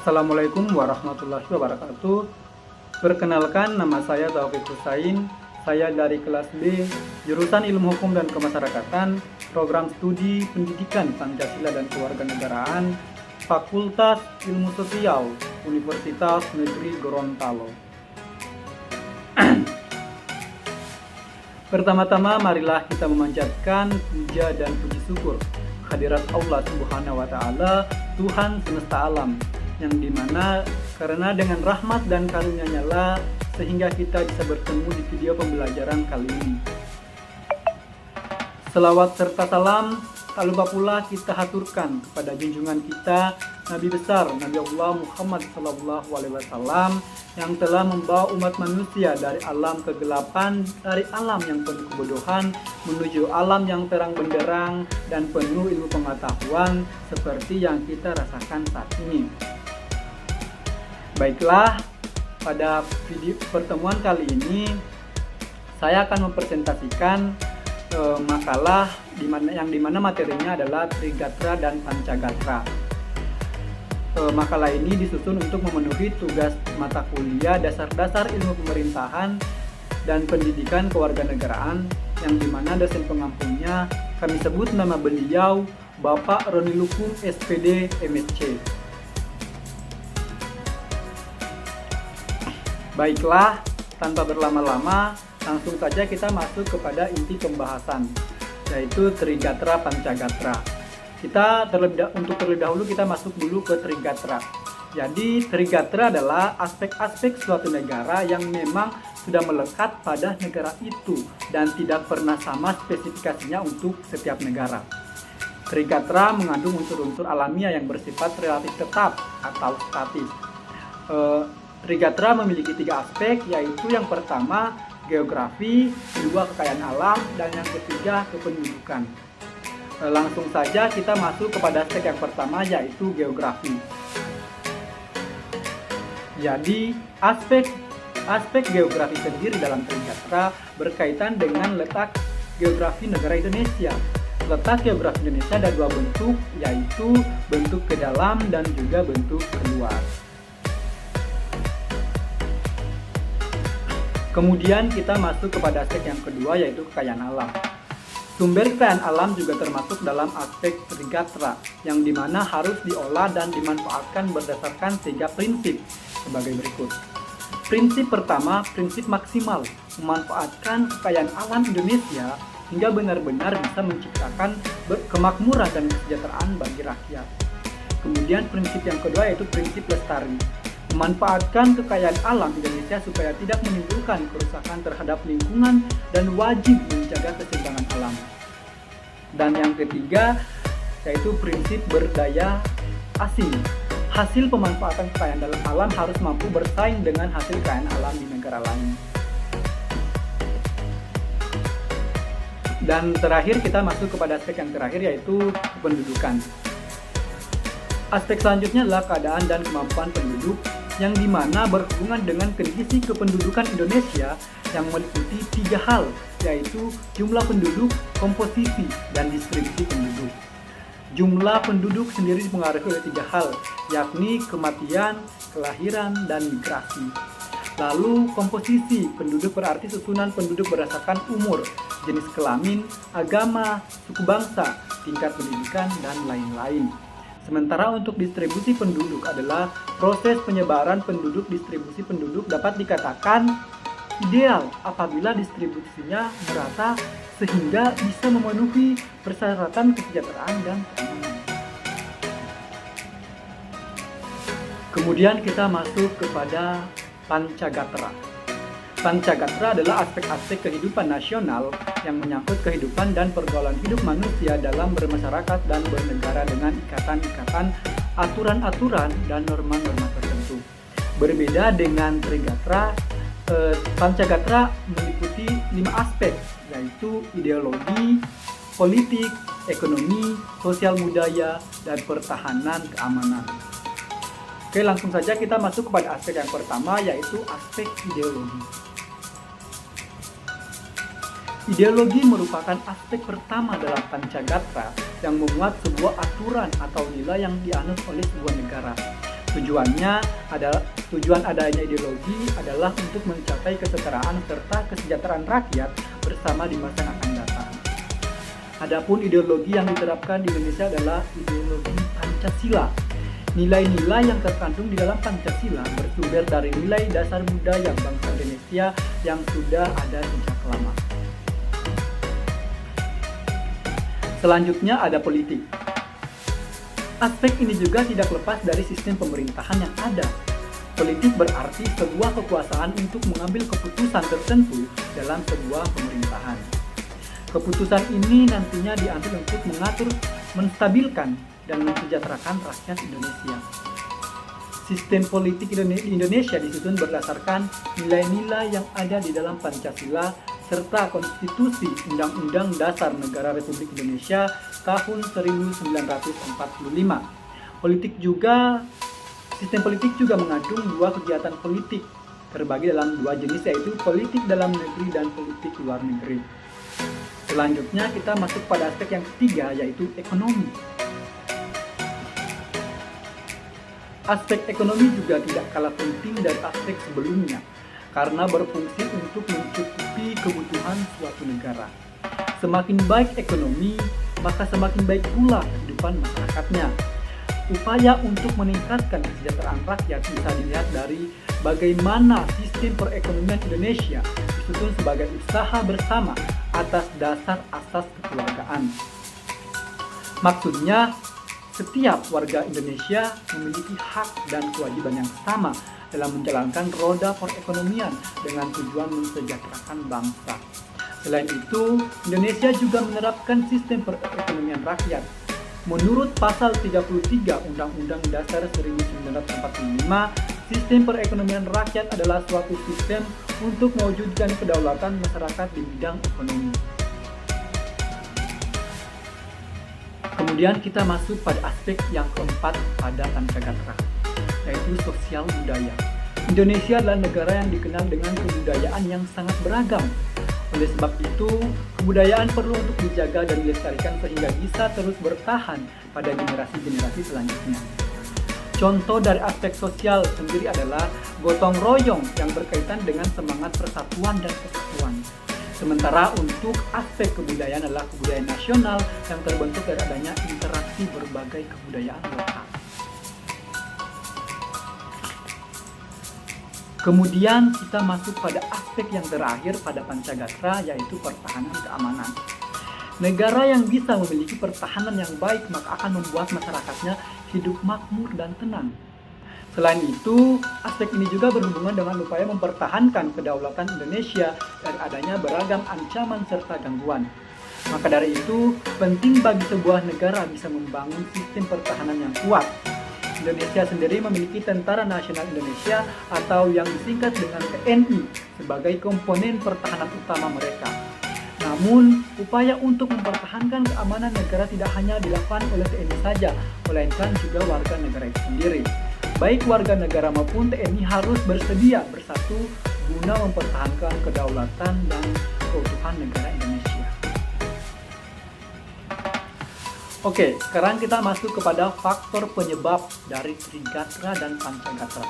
Assalamualaikum warahmatullahi wabarakatuh. Perkenalkan, nama saya Taufik Husain. Saya dari kelas B, jurusan Ilmu Hukum dan Kemasyarakatan, program studi Pendidikan Pancasila dan Kewarganegaraan, Fakultas Ilmu Sosial, Universitas Negeri Gorontalo. Pertama-tama marilah kita memanjatkan puja dan puji syukur kehadirat Allah Subhanahu wa Ta'ala, Tuhan semesta alam, yang dimana karena dengan rahmat dan karunia-Nya lah sehingga kita bisa bertemu di video pembelajaran kali ini. Selawat serta salam tak lupa pula kita haturkan kepada junjungan kita Nabi besar Nabi Allah Muhammad SAW yang telah membawa umat manusia dari alam kegelapan, dari alam yang penuh kebodohan menuju alam yang terang benderang dan penuh ilmu pengetahuan seperti yang kita rasakan saat ini. Baiklah, pada video pertemuan kali ini saya akan mempresentasikan makalah yang dimana materinya adalah Trigatra dan Pancagatra. Makalah ini disusun untuk memenuhi tugas mata kuliah dasar-dasar ilmu pemerintahan dan pendidikan kewarganegaraan, yang dimana dosen pengampunya kami sebut nama beliau Bapak Roni Lukung SPD MSc. Baiklah, tanpa berlama-lama, langsung saja kita masuk kepada inti pembahasan, yaitu Trigatra Pancagatra. Untuk terlebih dahulu kita masuk dulu ke Trigatra. Jadi Trigatra adalah aspek-aspek suatu negara yang memang sudah melekat pada negara itu dan tidak pernah sama spesifikasinya untuk setiap negara. Trigatra mengandung unsur-unsur alamiah yang bersifat relatif tetap atau statis. Trigatra memiliki 3 aspek, yaitu yang pertama geografi, kedua kekayaan alam, dan yang ketiga kependudukan. Langsung saja kita masuk kepada aspek yang pertama, yaitu geografi. Jadi aspek geografi sendiri dalam Trigatra berkaitan dengan letak geografi negara Indonesia. Letak geografi Indonesia ada 2 bentuk, yaitu bentuk ke dalam dan juga bentuk keluar. Kemudian kita masuk kepada aspek yang kedua, yaitu kekayaan alam. Sumber kekayaan alam juga termasuk dalam aspek Trigatra, yang dimana harus diolah dan dimanfaatkan berdasarkan 3 prinsip sebagai berikut. Prinsip pertama, prinsip maksimal, memanfaatkan kekayaan alam Indonesia hingga benar-benar bisa menciptakan kemakmuran dan kesejahteraan bagi rakyat. Kemudian prinsip yang kedua yaitu prinsip lestari, memanfaatkan kekayaan alam Indonesia supaya tidak menimbulkan kerusakan terhadap lingkungan dan wajib menjaga keseimbangan alam. Dan yang ketiga yaitu prinsip berdaya asing. Hasil pemanfaatan kekayaan dalam alam harus mampu bersaing dengan hasil kekayaan alam di negara lain. Dan terakhir kita masuk kepada aspek yang terakhir, yaitu kependudukan. Aspek selanjutnya adalah keadaan dan kemampuan penduduk, yang dimana berhubungan dengan kondisi kependudukan Indonesia yang meliputi 3 hal, yaitu jumlah penduduk, komposisi, dan distribusi penduduk. Jumlah penduduk sendiri dipengaruhi oleh 3 hal, yakni kematian, kelahiran, dan migrasi. Lalu komposisi penduduk berarti susunan penduduk berdasarkan umur, jenis kelamin, agama, suku bangsa, tingkat pendidikan, dan lain-lain. Sementara untuk distribusi penduduk adalah proses penyebaran penduduk. Distribusi penduduk dapat dikatakan ideal apabila distribusinya merata sehingga bisa memenuhi persyaratan kesejahteraan dan keamanan. Kemudian kita masuk kepada Pancagatra. Pancagatra adalah aspek-aspek kehidupan nasional yang menyangkut kehidupan dan pergaulan hidup manusia dalam bermasyarakat dan bernegara dengan ikatan-ikatan, aturan-aturan, dan norma-norma tertentu. Berbeda dengan Trigatra, Pancagatra meliputi 5 aspek, yaitu ideologi, politik, ekonomi, sosial budaya, dan pertahanan keamanan. Oke, langsung saja kita masuk kepada aspek yang pertama, yaitu aspek ideologi. Ideologi merupakan aspek pertama dalam Pancagatra yang memuat sebuah aturan atau nilai yang dianut oleh sebuah negara. Tujuan adanya ideologi adalah untuk mencapai kesetaraan serta kesejahteraan rakyat bersama di masa yang akan datang. Adapun ideologi yang diterapkan di Indonesia adalah ideologi Pancasila. Nilai-nilai yang terkandung di dalam Pancasila bersumber dari nilai dasar budaya bangsa Indonesia yang sudah ada sejak lama. Selanjutnya ada politik. Aspek ini juga tidak lepas dari sistem pemerintahan yang ada. Politik berarti sebuah kekuasaan untuk mengambil keputusan tertentu dalam sebuah pemerintahan. Keputusan ini nantinya diambil untuk mengatur, menstabilkan, dan mensejahterakan rakyat Indonesia. Sistem politik Indonesia disusun berdasarkan nilai-nilai yang ada di dalam Pancasila serta Konstitusi Undang-Undang Dasar Negara Republik Indonesia tahun 1945. Sistem politik juga mengandung dua kegiatan politik terbagi dalam dua jenis, yaitu politik dalam negeri dan politik luar negeri. Selanjutnya kita masuk pada aspek yang ketiga, yaitu ekonomi. Aspek ekonomi juga tidak kalah penting dari aspek sebelumnya, karena berfungsi untuk mencukupi kebutuhan suatu negara. Semakin baik ekonomi, maka semakin baik pula kehidupan masyarakatnya. Upaya untuk meningkatkan kesejahteraan rakyat bisa dilihat dari bagaimana sistem perekonomian Indonesia disusun sebagai usaha bersama atas dasar asas kekeluargaan. Maksudnya, setiap warga Indonesia memiliki hak dan kewajiban yang sama dalam menjalankan roda perekonomian dengan tujuan mensejahterakan bangsa. Selain itu, Indonesia juga menerapkan sistem perekonomian rakyat. Menurut pasal 33 Undang-Undang Dasar 1945, sistem perekonomian rakyat adalah suatu sistem untuk mewujudkan kedaulatan masyarakat di bidang ekonomi. Kemudian kita masuk pada aspek yang keempat pada Pancagatra, yaitu sosial budaya. Indonesia adalah negara yang dikenal dengan kebudayaan yang sangat beragam. Oleh sebab itu, kebudayaan perlu untuk dijaga dan dilestarikan sehingga bisa terus bertahan pada generasi-generasi selanjutnya. Contoh dari aspek sosial sendiri adalah gotong royong yang berkaitan dengan semangat persatuan dan kesatuan. Sementara untuk aspek kebudayaan adalah kebudayaan nasional yang terbentuk dari adanya interaksi berbagai kebudayaan lokal. Kemudian kita masuk pada aspek yang terakhir pada Pancagatra, yaitu pertahanan keamanan. Negara yang bisa memiliki pertahanan yang baik maka akan membuat masyarakatnya hidup makmur dan tenang. Selain itu, aspek ini juga berhubungan dengan upaya mempertahankan kedaulatan Indonesia dari adanya beragam ancaman serta gangguan. Maka dari itu, penting bagi sebuah negara bisa membangun sistem pertahanan yang kuat. Indonesia sendiri memiliki Tentara Nasional Indonesia atau yang disingkat dengan TNI sebagai komponen pertahanan utama mereka. Namun, upaya untuk mempertahankan keamanan negara tidak hanya dilakukan oleh TNI saja, melainkan juga warga negara itu sendiri. Baik warga negara maupun TNI harus bersedia bersatu guna mempertahankan kedaulatan dan keutuhan negara Indonesia. Oke, sekarang kita masuk kepada faktor penyebab dari Trigatra dan Pancagatra.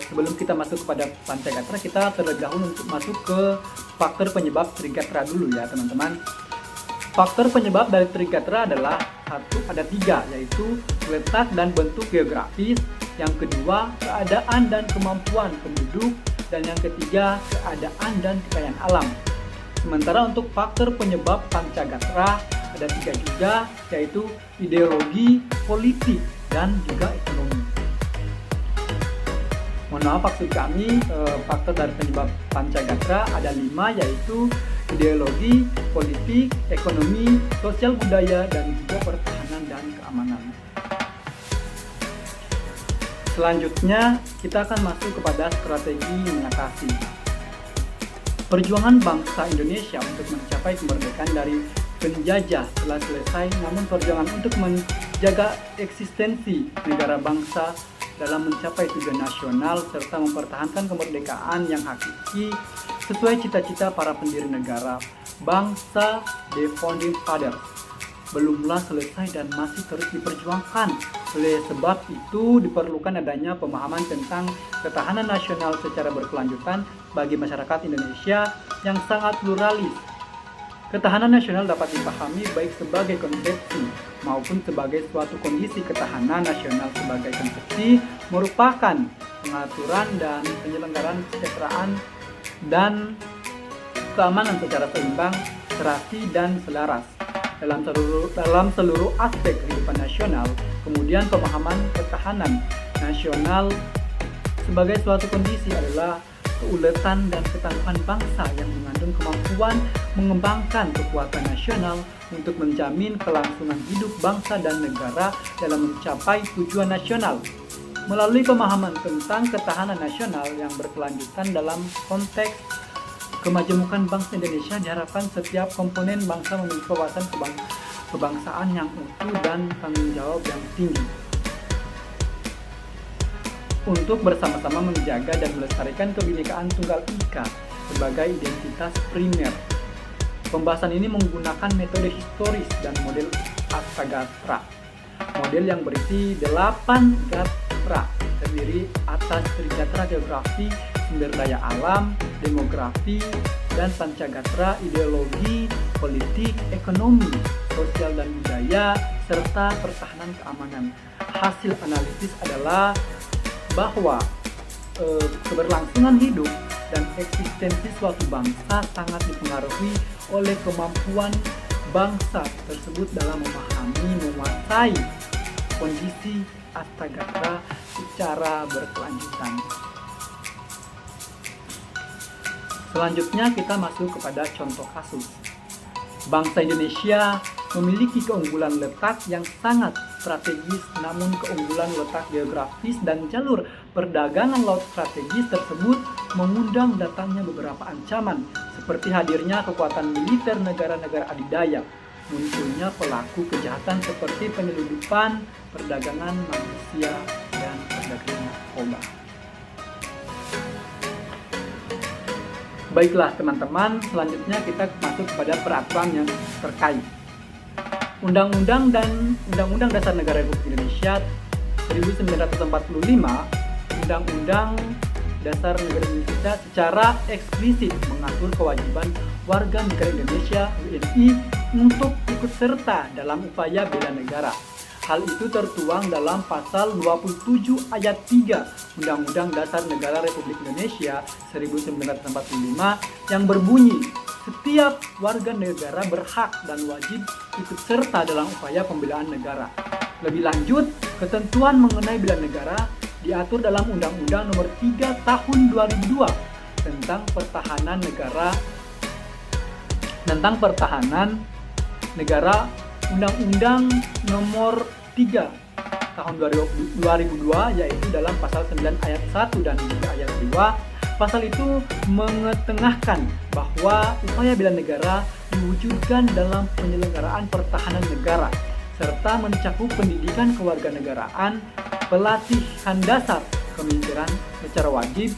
Sebelum kita masuk kepada Pancagatra, kita terlebih dahulu untuk masuk ke faktor penyebab Trigatra dulu ya teman-teman. Faktor penyebab dari Trigatra adalah ada tiga, yaitu letak dan bentuk geografis, yang kedua keadaan dan kemampuan penduduk, dan yang ketiga keadaan dan kekayaan alam. Sementara untuk faktor penyebab Pancagatra ada tiga juga, yaitu ideologi, politik, dan juga ekonomi. Mohon maaf, maksud kami faktor dari penyebab Pancagatra ada 5, yaitu ideologi, politik, ekonomi, sosial budaya, dan juga pertahanan dan keamanan. Selanjutnya, kita akan masuk kepada strategi mengatasi. Perjuangan bangsa Indonesia untuk mencapai kemerdekaan dari penjajah telah selesai, namun perjuangan untuk menjaga eksistensi negara bangsa dalam mencapai tujuan nasional serta mempertahankan kemerdekaan yang hakiki sesuai cita-cita para pendiri negara, bangsa, the founding fathers, belumlah selesai dan masih terus diperjuangkan Oleh sebab itu diperlukan adanya pemahaman tentang ketahanan nasional secara berkelanjutan bagi masyarakat Indonesia yang sangat pluralis. Ketahanan nasional dapat dipahami baik sebagai konsepsi maupun sebagai suatu kondisi. Ketahanan nasional sebagai konsepsi merupakan pengaturan dan penyelenggaraan kesejahteraan dan keamanan secara seimbang, serasi, dan selaras dalam seluruh aspek kehidupan nasional. Kemudian pemahaman ketahanan nasional sebagai suatu kondisi adalah keuletan dan ketangguhan bangsa yang mengandung kemampuan mengembangkan kekuatan nasional untuk menjamin kelangsungan hidup bangsa dan negara dalam mencapai tujuan nasional. Melalui pemahaman tentang ketahanan nasional yang berkelanjutan dalam konteks kemajemukan bangsa Indonesia, diharapkan setiap komponen bangsa memiliki wawasan kebangsaan yang utuh dan tanggung jawab yang tinggi untuk bersama-sama menjaga dan melestarikan kebinekaan Tunggal Ika sebagai identitas primer. Pembahasan ini menggunakan metode historis dan model Astagatra. Model yang berisi 8 gatra terdiri atas Trigatra geografi, sumber daya alam, demografi, dan Pancagatra ideologi, politik, ekonomi, sosial dan budaya, serta pertahanan keamanan. Hasil analisis adalah bahwa keberlangsungan hidup dan eksistensi suatu bangsa sangat dipengaruhi oleh kemampuan bangsa tersebut dalam memahami, menguasai kondisi Astagatra secara berkelanjutan. Selanjutnya kita masuk kepada contoh kasus. Bangsa Indonesia memiliki keunggulan letak yang sangat strategis, namun keunggulan letak geografis dan jalur perdagangan laut strategis tersebut mengundang datangnya beberapa ancaman, seperti hadirnya kekuatan militer negara-negara adidaya, munculnya pelaku kejahatan seperti penyelundupan, perdagangan manusia, dan perdagangan narkoba. Baiklah teman-teman, selanjutnya kita masuk kepada peraturan yang terkait. Undang-Undang Dasar Negara Republik Indonesia 1945, Undang-Undang Dasar Negara Indonesia secara eksplisit mengatur kewajiban warga negara Indonesia WNI untuk ikut serta dalam upaya bela negara. Hal itu tertuang dalam pasal 27 ayat 3 Undang-Undang Dasar Negara Republik Indonesia 1945 yang berbunyi, setiap warga negara berhak dan wajib ikut serta dalam upaya pembelaan negara. Lebih lanjut, ketentuan mengenai bela negara diatur dalam Undang-Undang Nomor 3 Tahun 2002 tentang pertahanan negara, Undang-Undang Nomor 3 Tahun 2002, yaitu dalam pasal 9 ayat 1 dan 3 ayat 2. Pasal itu mengetengahkan bahwa upaya bela negara diwujudkan dalam penyelenggaraan pertahanan negara, serta mencakup pendidikan kewarganegaraan, pelatihan dasar kemiliteran secara wajib,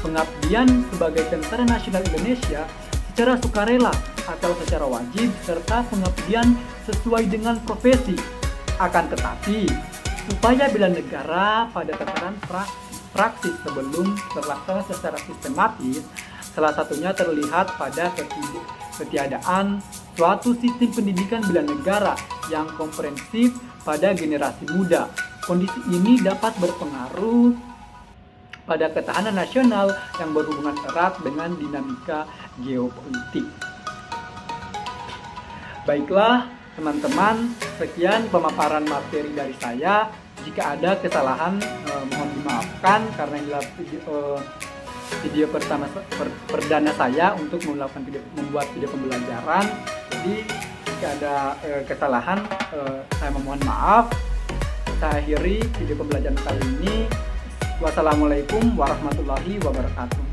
pengabdian sebagai Tentara Nasional Indonesia secara sukarela atau secara wajib, serta pengabdian sesuai dengan profesi. Akan tetapi, upaya bela negara pada tataran praksis sebelum terlaksana secara sistematis, salah satunya terlihat pada ketiadaan suatu sistem pendidikan bela negara yang komprehensif pada generasi muda. Kondisi ini dapat berpengaruh pada ketahanan nasional yang berhubungan erat dengan dinamika geopolitik. Baiklah teman-teman, sekian pemaparan materi dari saya. Jika ada kesalahan mohon dimaafkan karena inilah video pertama perdana saya untuk membuat video pembelajaran. Jadi jika ada kesalahan saya memohon maaf. Saya akhiri video pembelajaran kali ini. Wassalamualaikum warahmatullahi wabarakatuh.